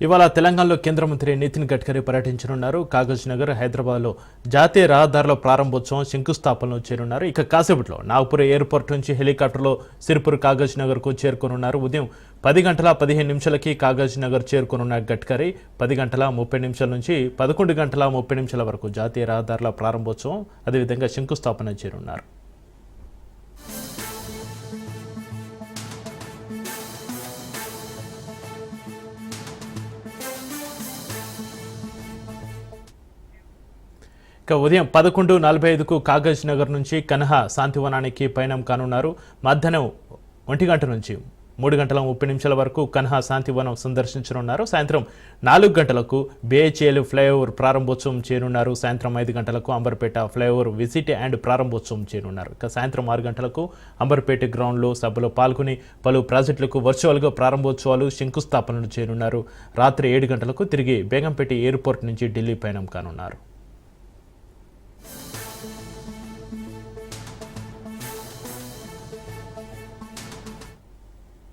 ఇవాళ తెలంగాణలో కేంద్ర మంత్రి నితిన్ గడ్కరీ పర్యటించనున్నారు. కాగజ్ నగర్, హైదరాబాద్లో జాతీయ రహదారుల ప్రారంభోత్సవం శంకుస్థాపనలో చేరున్నారు. ఇక కాసేపట్లో నాగపూర్ ఎయిర్పోర్ట్ నుంచి హెలికాప్టర్లో సిరిపూర్ కాగజ్ నగర్కు చేరుకోనున్నారు. ఉదయం 10:15 కాగజ్ నగర్ చేరుకోనున్న గడ్కరీ 10:30 నుంచి 11:30 వరకు జాతీయ రహదారుల ప్రారంభోత్సవం అదేవిధంగా శంకుస్థాపన చేరున్నారు. ఇక ఉదయం 11:45కు కాగజ్ నగర్ నుంచి కన్హా శాంతివనానికి పయనం కానున్నారు. మధ్యాహ్నం 1 గంట నుంచి 3:30 వరకు కన్హా శాంతివనం సందర్శించనున్నారు. సాయంత్రం 4 గంటలకు BHL ఫ్లైఓవర్ ప్రారంభోత్సవం చేయనున్నారు. సాయంత్రం 5 గంటలకు అంబర్పేట ఫ్లైఓవర్ విజిట్ అండ్ ప్రారంభోత్సవం చేయనున్నారు. ఇక సాయంత్రం 6 గంటలకు అంబర్పేట గ్రౌండ్లో సభలో పాల్గొని పలు ప్రాజెక్టులకు వర్చువల్గా ప్రారంభోత్సవాలు శంకుస్థాపనలు చేయనున్నారు. రాత్రి 7 గంటలకు తిరిగి బేగంపేట ఎయిర్పోర్ట్ నుంచి ఢిల్లీ పయనం కానున్నారు.